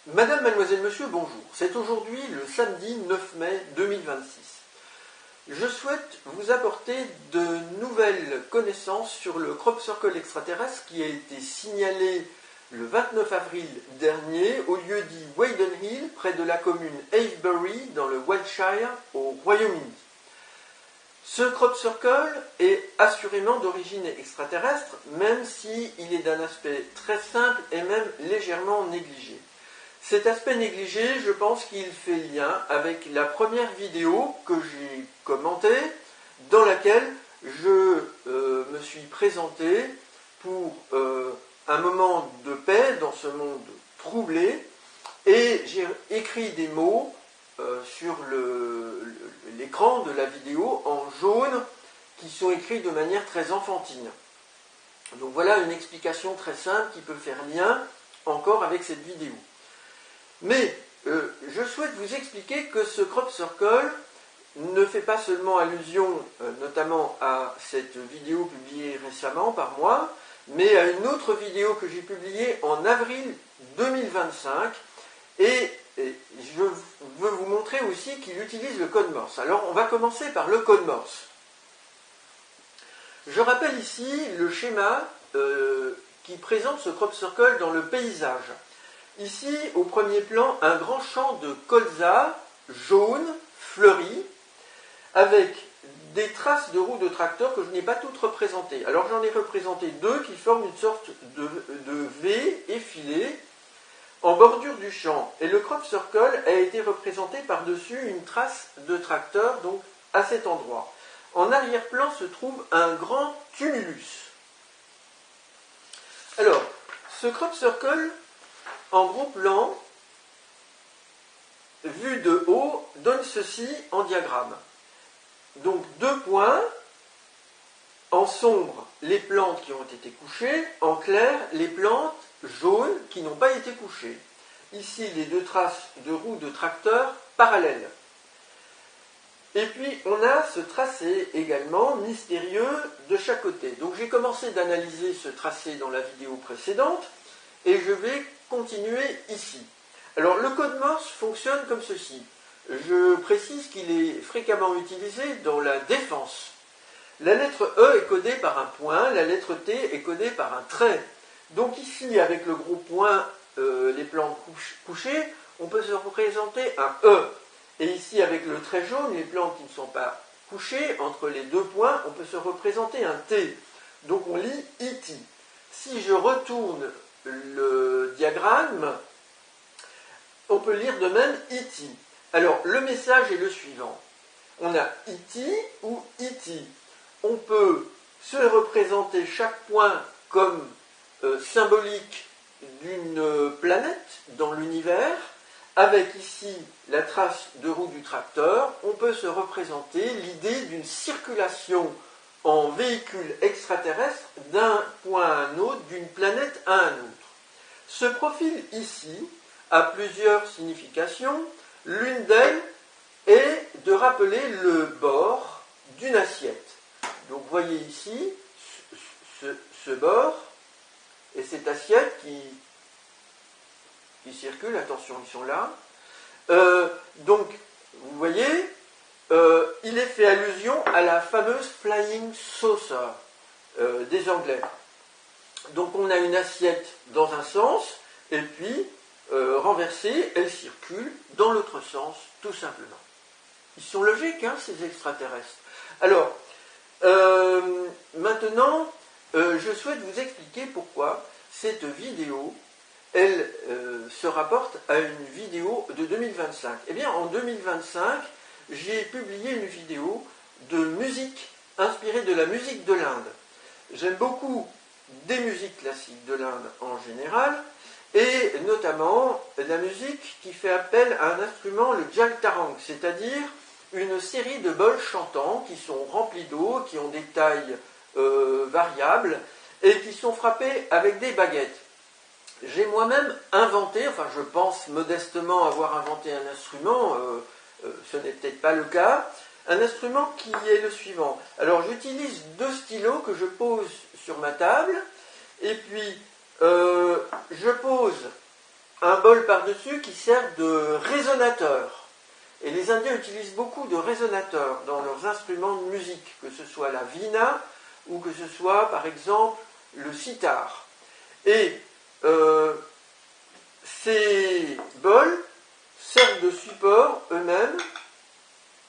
Madame, mademoiselle, monsieur, bonjour. C'est aujourd'hui le samedi 9 mai 2026. Je souhaite vous apporter de nouvelles connaissances sur le crop circle extraterrestre qui a été signalé le 29 avril dernier au lieu dit Wadden près de la commune Avebury dans le Wiltshire au Royaume-Uni. Ce crop circle est assurément d'origine extraterrestre, même s'il est d'un aspect très simple et même légèrement négligé. Cet aspect négligé, je pense qu'il fait lien avec la première vidéo que j'ai commentée, dans laquelle je me suis présenté pour un moment de paix dans ce monde troublé, et j'ai écrit des mots sur l'écran de la vidéo en jaune qui sont écrits de manière très enfantine. Donc voilà une explication très simple qui peut faire lien encore avec cette vidéo. Mais je souhaite vous expliquer que ce crop circle ne fait pas seulement allusion notamment à cette vidéo publiée récemment par moi, mais à une autre vidéo que j'ai publiée en avril 2025, et je veux vous montrer aussi qu'il utilise le code Morse. Alors on va commencer par le code Morse. Je rappelle ici le schéma qui présente ce crop circle dans le paysage. Ici, au premier plan, un grand champ de colza jaune, fleuri, avec des traces de roues de tracteur que je n'ai pas toutes représentées. Alors j'en ai représenté deux qui forment une sorte de V effilé en bordure du champ. Et le crop circle a été représenté par-dessus une trace de tracteur, donc à cet endroit. En arrière-plan se trouve un grand tumulus. Alors, ce crop circle, en gros plan, vu de haut, donne ceci en diagramme. Donc deux points, en sombre les plantes qui ont été couchées, en clair les plantes jaunes qui n'ont pas été couchées. Ici les deux traces de roues de tracteur parallèles. Et puis on a ce tracé également mystérieux de chaque côté. Donc j'ai commencé d'analyser ce tracé dans la vidéo précédente et je vais continuer ici. Alors le code Morse fonctionne comme ceci. Je précise qu'il est fréquemment utilisé dans la défense. La lettre E est codée par un point, la lettre T est codée par un trait. Donc ici, avec le gros point, les plantes couchées, on peut se représenter un E. Et ici, avec le trait jaune, les plantes qui ne sont pas couchées, entre les deux points, on peut se représenter un T. Donc on lit IT. Si je retourne le diagramme, on peut lire de même IT. Alors, le message est le suivant. On a IT ou IT. On peut se représenter chaque point comme symbolique d'une planète dans l'univers, avec ici la trace de roue du tracteur. On peut se représenter l'idée d'une circulation en véhicule extraterrestre d'un point à un autre, d'une planète à un autre. Ce profil ici a plusieurs significations. L'une d'elles est de rappeler le bord d'une assiette. Donc vous voyez ici ce bord et cette assiette qui circule, attention ils sont là. Donc vous voyez, il est fait allusion à la fameuse flying saucer des Anglais. Donc on a une assiette dans un sens et puis renversée, elle circule dans l'autre sens, tout simplement. Ils sont logiques, hein, ces extraterrestres. Alors, maintenant, je souhaite vous expliquer pourquoi cette vidéo, elle se rapporte à une vidéo de 2025. Eh bien, en 2025, j'ai publié une vidéo de musique inspirée de la musique de l'Inde. J'aime beaucoup des musiques classiques de l'Inde en général, et notamment la musique qui fait appel à un instrument, le jaltarang, c'est-à-dire une série de bols chantants qui sont remplis d'eau, qui ont des tailles variables et qui sont frappés avec des baguettes. J'ai moi-même inventé, enfin je pense modestement avoir inventé un instrument, ce n'est peut-être pas le cas, un instrument qui est le suivant. Alors j'utilise deux stylos que je pose sur ma table, et puis je pose un bol par-dessus qui sert de résonateur. Et les Indiens utilisent beaucoup de résonateurs dans leurs instruments de musique, que ce soit la vina ou que ce soit, par exemple, le sitar. Et ces bols servent de support eux-mêmes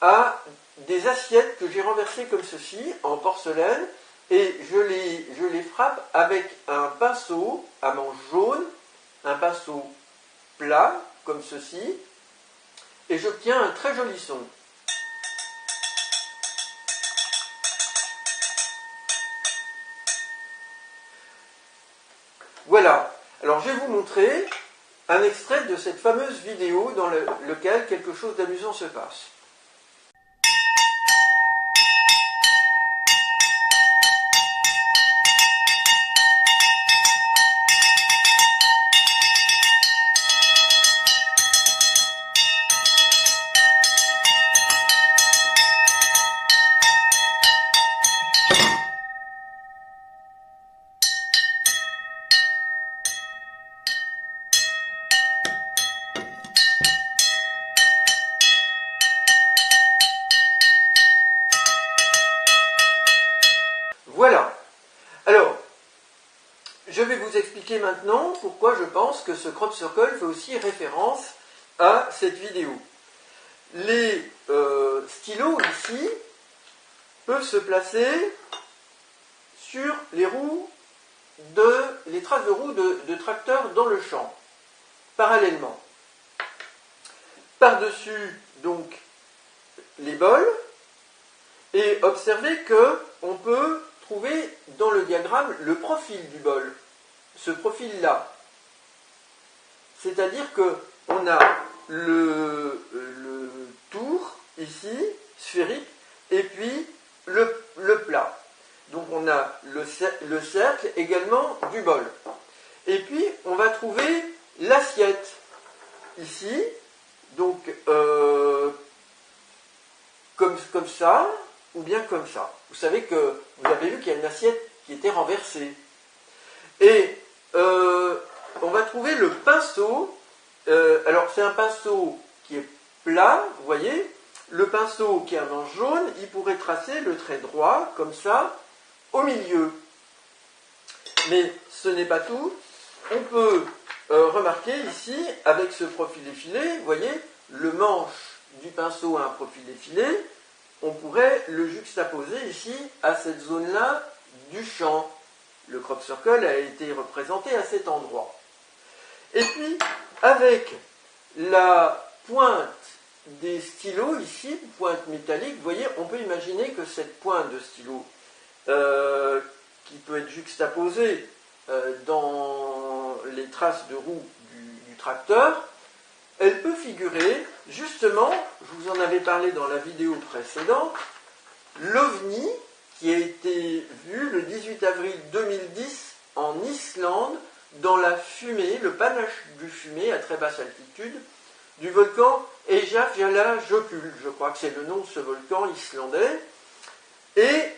à des assiettes que j'ai renversées comme ceci, en porcelaine, et je les frappe avec un pinceau à manche jaune, un pinceau plat, comme ceci, et j'obtiens un très joli son. Voilà. Alors je vais vous montrer un extrait de cette fameuse vidéo dans lequel quelque chose d'amusant se passe. Voilà. Alors, je vais vous expliquer maintenant pourquoi je pense que ce crop circle fait aussi référence à cette vidéo. Les stylos ici peuvent se placer sur les traces de roues de tracteurs dans le champ, parallèlement. Par-dessus, donc, les bols, et observez qu'on peut trouver dans le diagramme le profil du bol, ce profil-là. C'est-à-dire qu'on a le tour, ici, sphérique, et puis le plat. Donc on a le cercle également du bol. Et puis on va trouver l'assiette, ici, donc comme ça, ou bien comme ça. Vous savez que vous avez vu qu'il y a une assiette qui était renversée. Et on va trouver le pinceau. Alors c'est un pinceau qui est plat, vous voyez. Le pinceau qui a un manche jaune, il pourrait tracer le trait droit, comme ça, au milieu. Mais ce n'est pas tout. On peut remarquer ici, avec ce profil effilé, vous voyez, le manche du pinceau a un profil effilé. On pourrait le juxtaposer ici à cette zone-là du champ. Le crop circle a été représenté à cet endroit. Et puis, avec la pointe des stylos ici, pointe métallique, vous voyez, on peut imaginer que cette pointe de stylo, qui peut être juxtaposée dans les traces de roues du tracteur, elle peut figurer, justement, je vous en avais parlé dans la vidéo précédente, l'OVNI qui a été vu le 18 avril 2010 en Islande dans la fumée, le panache du fumée à très basse altitude du volcan Eyjafjallajökull, je crois que c'est le nom de ce volcan islandais, et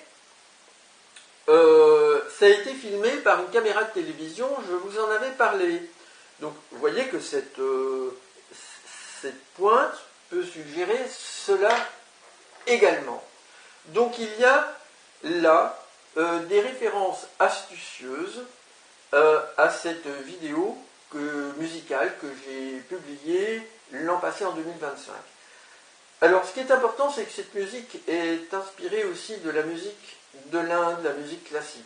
ça a été filmé par une caméra de télévision, je vous en avais parlé. Donc vous voyez que cette pointe peut suggérer cela également. Donc il y a là des références astucieuses à cette vidéo musicale que j'ai publiée l'an passé en 2025. Alors ce qui est important, c'est que cette musique est inspirée aussi de la musique de l'Inde, la musique classique.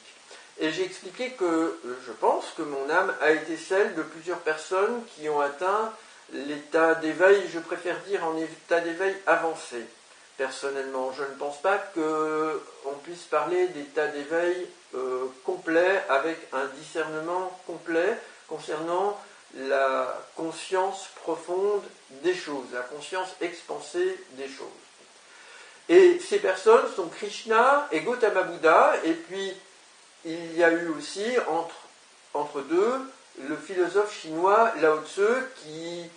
Et j'ai expliqué que je pense que mon âme a été celle de plusieurs personnes qui ont atteint l'état d'éveil, je préfère dire en état d'éveil avancé. Personnellement, je ne pense pas qu'on puisse parler d'état d'éveil complet, avec un discernement complet concernant la conscience profonde des choses, la conscience expansée des choses. Et ces personnes sont Krishna et Gautama Bouddha, et puis il y a eu aussi entre deux le philosophe chinois Lao Tzu qui,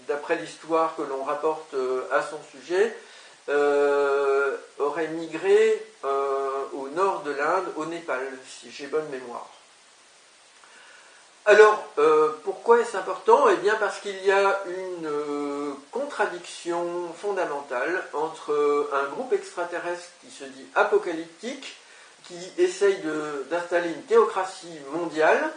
d'après l'histoire que l'on rapporte à son sujet, aurait migré au nord de l'Inde, au Népal, si j'ai bonne mémoire. Alors, pourquoi est-ce important? Eh bien parce qu'il y a une contradiction fondamentale entre un groupe extraterrestre qui se dit apocalyptique, qui essaye d'installer une théocratie mondiale,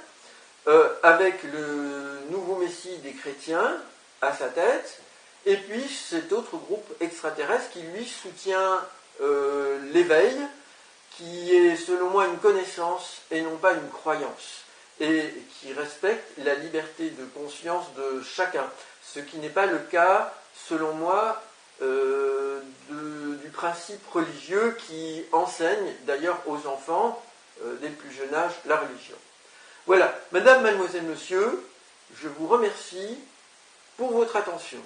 avec le nouveau messie des chrétiens à sa tête, et puis cet autre groupe extraterrestre qui lui soutient l'éveil, qui est selon moi une connaissance et non pas une croyance, et qui respecte la liberté de conscience de chacun, ce qui n'est pas le cas, selon moi, du principe religieux qui enseigne d'ailleurs aux enfants, dès le plus jeune âge, la religion. Voilà, Madame, Mademoiselle, Monsieur, je vous remercie pour votre attention.